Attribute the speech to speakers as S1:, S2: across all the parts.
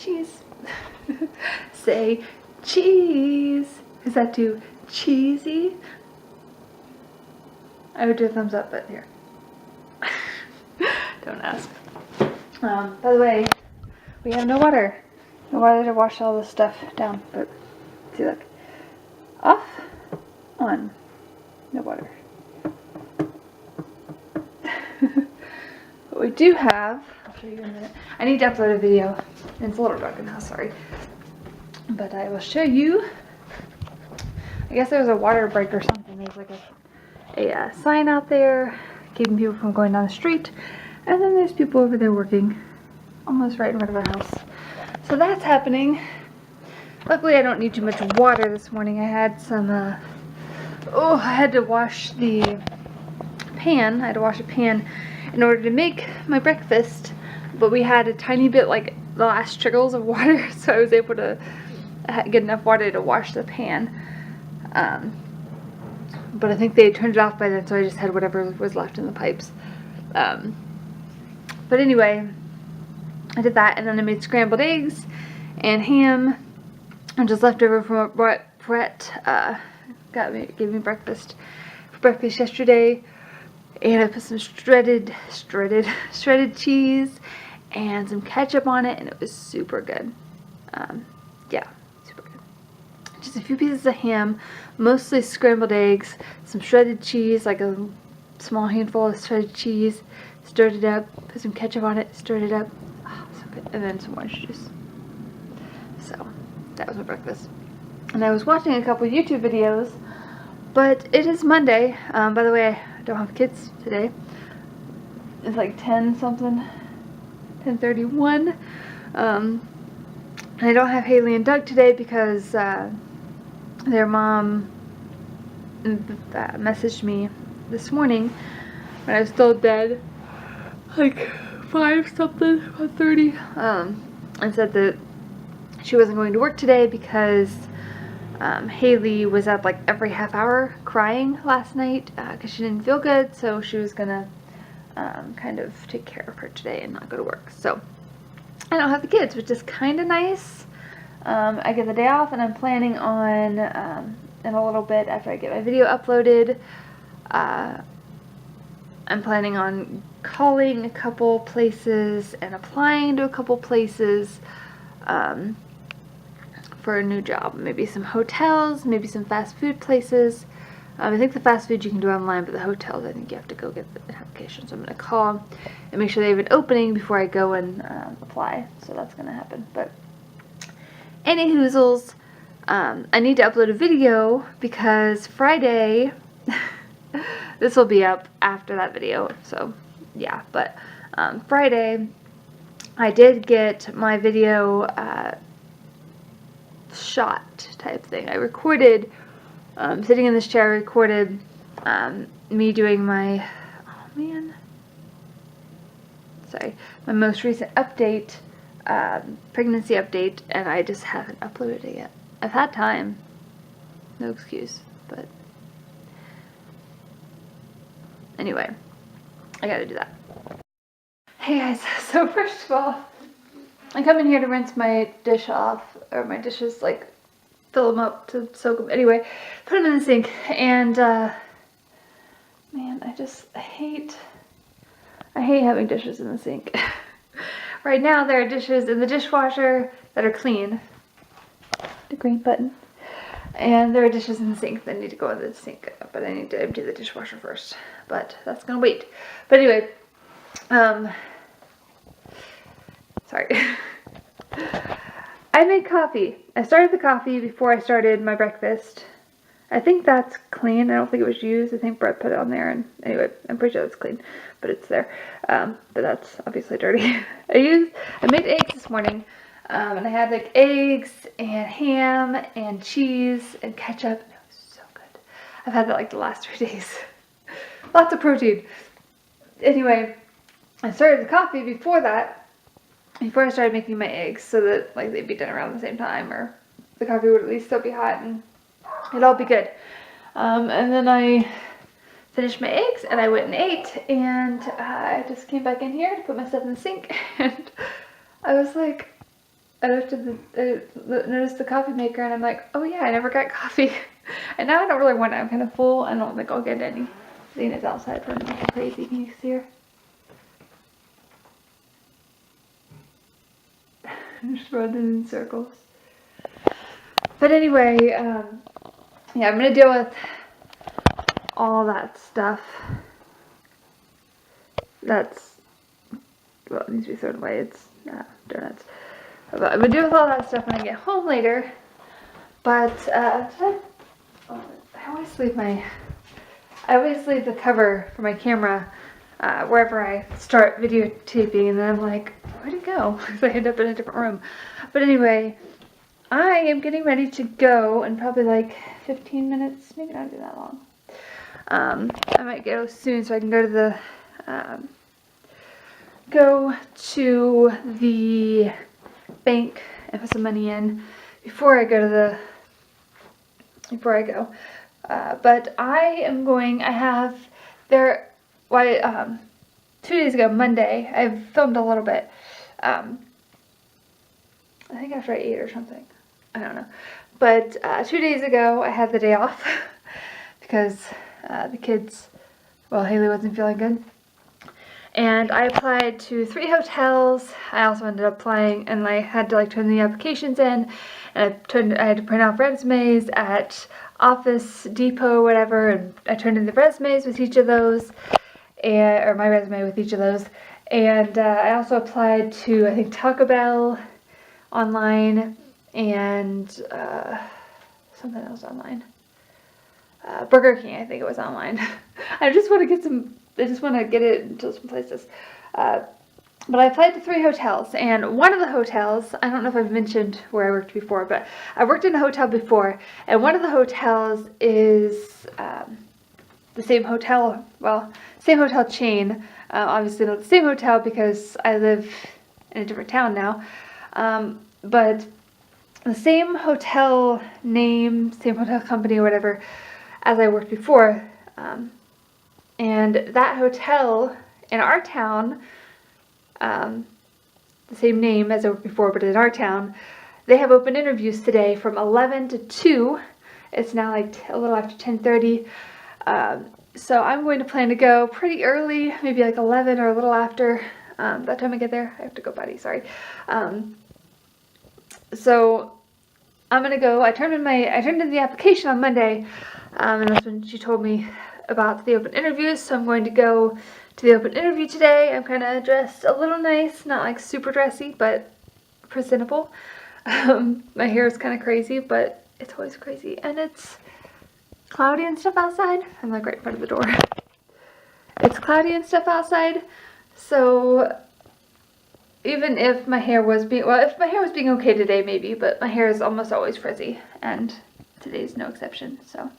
S1: cheese. Say cheese. Is that too cheesy? I would do a thumbs up, but here. Don't ask. By the way, we have no water. No water to wash all this stuff down, but see, look. Off, on, no water. What we do have, I'll show you in a minute. I need to upload a video, and it's a little dark in the house, sorry. But I will show you. I guess there's a water break or something. There's like a sign out there keeping people from going down the street. And then there's people over there working almost right in front of our house. So that's happening. Luckily I don't need too much water this morning. I had some, I had to wash the pan. I had to wash a pan in order to make my breakfast. But we had a tiny bit, like the last trickles of water. So I was able to get enough water to wash the pan. But I think they turned it off by then, so I just had whatever was left in the pipes. But anyway, I did that, and then I made scrambled eggs and ham, and just left over from what Brett gave me breakfast for breakfast yesterday. And I put some shredded cheese and some ketchup on it, and it was super good. Yeah, super good. Just a few pieces of ham, mostly scrambled eggs, some shredded cheese, like a small handful of shredded cheese, stirred it up, put some ketchup on it, stirred it up. Oh, so good. And then some orange juice. So, that was my breakfast. And I was watching a couple YouTube videos, but it is Monday. By the way, I don't have kids today. It's like 10 something, 10:31. And I don't have Haley and Doug today because their mom messaged me this morning when I was still dead, like 5 something, 5:30, and said that she wasn't going to work today because Haley was up like every half hour crying last night because she didn't feel good, so she was gonna kind of take care of her today and not go to work. So I don't have the kids, which is kind of nice. I get the day off, and I'm planning on in a little bit after I get my video uploaded, I'm planning on calling a couple places and applying to a couple places for a new job. Maybe some hotels, maybe some fast food places. I think the fast food you can do online, but the hotels, I think you have to go get the application. So I'm going to call and make sure they have an opening before I go and apply. So that's going to happen. But any hoozles, I need to upload a video because Friday, this will be up after that video, so yeah, but Friday, I did get my video shot type thing. I recorded, sitting in this chair, I recorded me doing my, my most recent update, pregnancy update, and I just haven't uploaded it yet. I've had time, no excuse, but anyway, I gotta do that. Hey guys, so first of all, I come in here to rinse my dish off, or my dishes, like, fill them up to soak them. Anyway, put them in the sink, and, man, I hate having dishes in the sink. Right now, there are dishes in the dishwasher that are clean. The green button. And there are dishes in the sink that need to go in the sink, but I need to empty the dishwasher first. But that's gonna wait. But anyway, sorry. I made coffee. I started the coffee before I started my breakfast. I think that's clean. I don't think it was used. I think Brett put it on there, and anyway, I'm pretty sure it's clean, but it's there. But that's obviously dirty. I made eggs this morning, and I had like eggs and ham and cheese and ketchup. It was so good. I've had that like the last 3 days. Lots of protein. Anyway, I started the coffee before that, before I started making my eggs, so that like they'd be done around the same time, or the coffee would at least still be hot and it'd all be good. And then I finished my eggs and I went and ate, and I just came back in here to put my stuff in the sink, and I was like, I noticed the coffee maker, and I'm like, oh yeah, I never got coffee. And now I don't really want it. I'm kind of full. I don't think I'll get any. Seeing it's outside running like crazy. Can you see her? Just running in circles. But anyway, yeah, I'm gonna deal with all that stuff. That's, well, it needs to be thrown away. It's donuts. But I'm gonna deal with all that stuff when I get home later. But I always leave the cover for my camera wherever I start videotaping, and then I'm like, where'd it go? Because I end up in a different room. But anyway, I am getting ready to go in probably like 15 minutes, maybe not even that long. I might go soon so I can go to the bank and put some money in before I go. But I have 2 days ago, Monday, I filmed a little bit. I think after I ate or something. I don't know. But 2 days ago, I had the day off because the kids, well, Haley wasn't feeling good. And I applied to 3 hotels. I also ended up applying, and I had to turn the applications in. And I had to print out resumes at Office Depot, whatever. And I turned in the resumes with each of those, or my resume with each of those. And I also applied to, I think, Taco Bell online, and something else online. Burger King, I think it was online. I just want to get it into some places. But I applied to 3 hotels, and one of the hotels, I don't know if I've mentioned where I worked before, but I worked in a hotel before, and one of the hotels is the same hotel chain. Obviously not the same hotel because I live in a different town now, but the same hotel name, same hotel company or whatever as I worked before. And that hotel in our town, the same name as I worked before, but in our town, they have open interviews today from 11 to 2. It's now like a little after 10:30. So I'm going to plan to go pretty early, maybe like 11 or a little after. That time I get there, I have to go potty, sorry. So I'm gonna go. I turned in the application on Monday, and that's when she told me about the open interviews. So I'm going to go to the open interview today. I'm kind of dressed a little nice, not like super dressy, but presentable. My hair is kind of crazy, but it's always crazy, and it's cloudy and stuff outside. I'm like right in front of the door. It's cloudy and stuff outside, so even if my hair was being okay today, maybe, but my hair is almost always frizzy, and today's no exception. So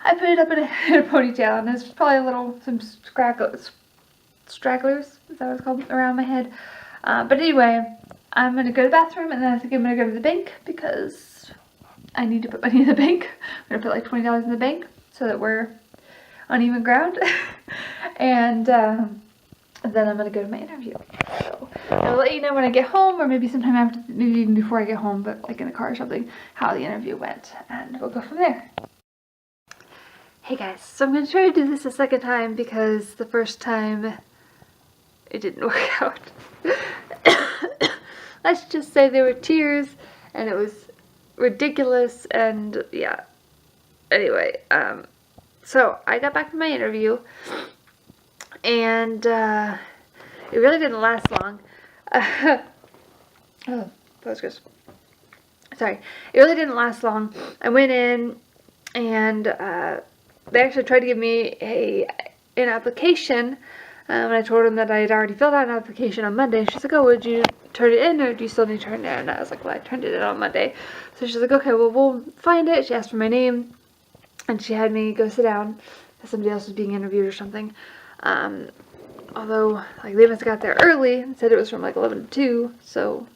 S1: I put it up in a ponytail, and there's probably some stragglers, is that what it's called, around my head. But anyway, I'm going to go to the bathroom, and then I think I'm going to go to the bank because I need to put money in the bank. I'm going to put like $20 in the bank so that we're on even ground. And then I'm going to go to my interview. So I'll let you know when I get home, or maybe sometime after, maybe even before I get home, but like in the car or something, how the interview went, and we'll go from there. Hey guys, so I'm going to try to do this a second time because the first time it didn't work out. Let's just say there were tears, and it was ridiculous, and yeah. Anyway, so I got back from my interview, and it really didn't last long. Oh, that was gross. Sorry. It really didn't last long. I went in, and they actually tried to give me an application. And I told them that I had already filled out an application on Monday. She's like, oh, would you turn it in, or do you still need to turn it in? And I was like, well, I turned it in on Monday. So she's like, okay, well, we'll find it. She asked for my name, and she had me go sit down as somebody else was being interviewed or something. Although, like, they must have got there early and said it was from like 11 to 2, so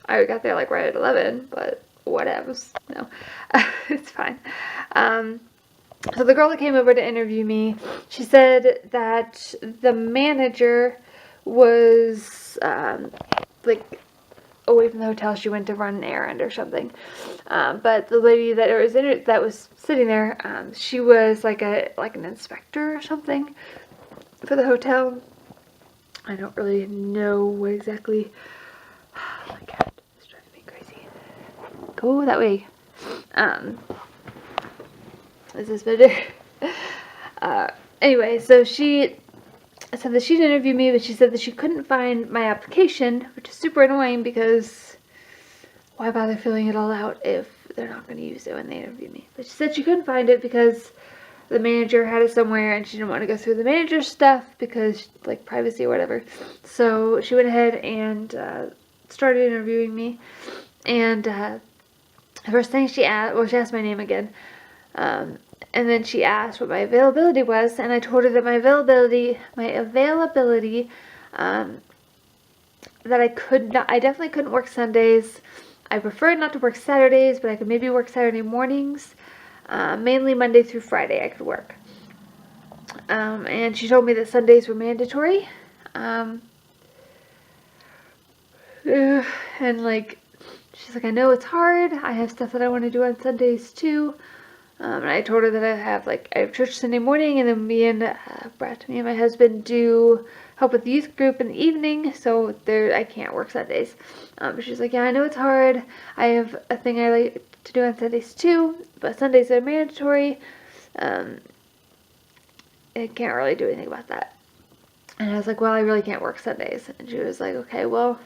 S1: I got there like right at 11, but whatever. No, it's fine. So the girl that came over to interview me, she said that the manager was like away from the hotel. She went to run an errand or something. But the lady that was sitting there, she was like an inspector or something for the hotel. I don't really know what exactly. Oh my god, it's driving me crazy. Go that way. Is this better? Anyway, so she said that she'd interview me, but she said that she couldn't find my application, which is super annoying because why bother filling it all out if they're not going to use it when they interview me? But she said she couldn't find it because the manager had it somewhere and she didn't want to go through the manager's stuff because, like, privacy or whatever. So she went ahead and started interviewing me. And the first thing she asked my name again. And then she asked what my availability was, and I told her that my availability, that I definitely couldn't work Sundays. I preferred not to work Saturdays, but I could maybe work Saturday mornings. Mainly Monday through Friday I could work. And she told me that Sundays were mandatory. And like, she's like, I know it's hard. I have stuff that I want to do on Sundays too. And I told her that I have church Sunday morning, and then me and my husband do help with the youth group in the evening, so I can't work Sundays. But she's like, yeah, I know it's hard. I have a thing I like to do on Sundays too, but Sundays are mandatory. I can't really do anything about that. And I was like, well, I really can't work Sundays. And she was like, okay, well,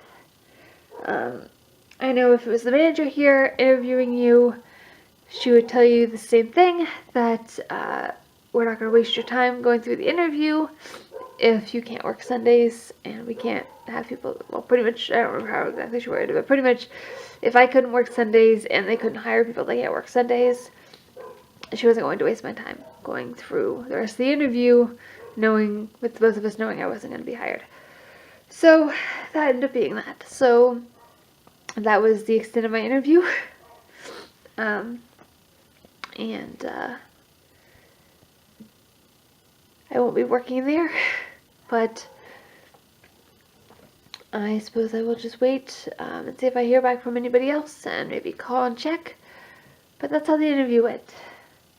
S1: I know if it was the manager here interviewing you, she would tell you the same thing, that we're not going to waste your time going through the interview if you can't work Sundays, and we can't have people, well, pretty much, I don't remember how exactly she worded it, but pretty much, if I couldn't work Sundays and they couldn't hire people that can't work Sundays, she wasn't going to waste my time going through the rest of the interview, with both of us knowing I wasn't going to be hired. So, that ended up being that. So, that was the extent of my interview. And I won't be working there, but I suppose I will just wait and see if I hear back from anybody else and maybe call and check. But that's how the interview went,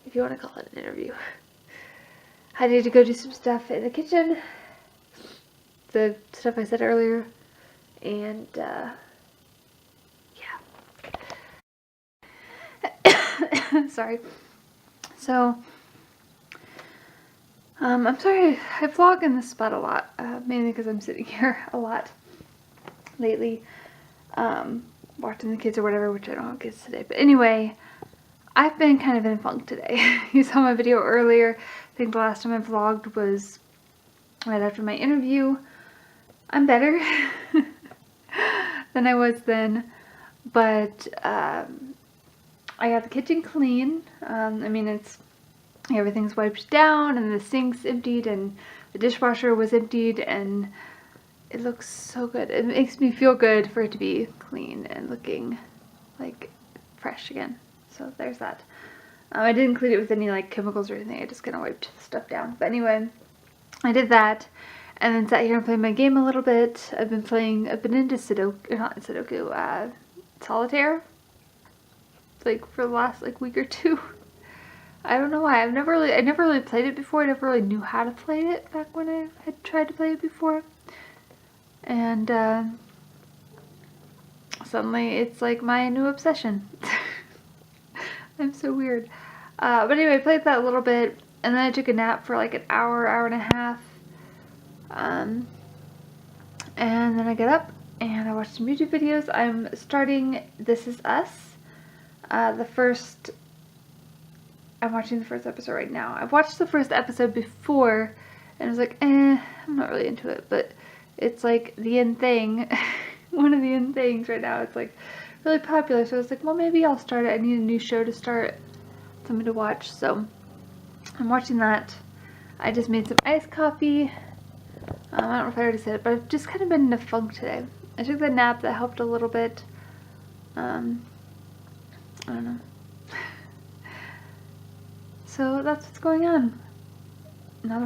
S1: if you want to call it an interview. I need to go do some stuff in the kitchen, the stuff I said earlier, and sorry. So, I'm sorry, I vlog in this spot a lot, mainly because I'm sitting here a lot lately, watching the kids or whatever, which I don't have kids today. But anyway, I've been kind of in a funk today. You saw my video earlier. I think the last time I vlogged was right after my interview. I'm better than I was then, but I got the kitchen clean. I mean, everything's wiped down, and the sink's emptied, and the dishwasher was emptied, and it looks so good. It makes me feel good for it to be clean and looking like fresh again. So there's that. I didn't clean it with any like chemicals or anything. I just kind of wiped stuff down. But anyway, I did that, and then sat here and played my game a little bit. I've been into Sudoku, Solitaire, like for the last like week or two. I don't know why. I never really played it before. I never really knew how to play it back when I had tried to play it before. And suddenly it's like my new obsession. I'm so weird. But anyway, I played that a little bit, and then I took a nap for like an hour and a half. And then I got up and I watched some YouTube videos. I'm starting This Is Us. I'm watching the first episode right now. I've watched the first episode before, and I was like, I'm not really into it, but it's like the end thing. One of the end things right now. It's like really popular, so I was like, well, maybe I'll start it. I need a new show to start, something to watch, so I'm watching that. I just made some iced coffee. I don't know if I already said it, but I've just kind of been in a funk today. I took the nap, that helped a little bit. I don't know. So that's what's going on. Not a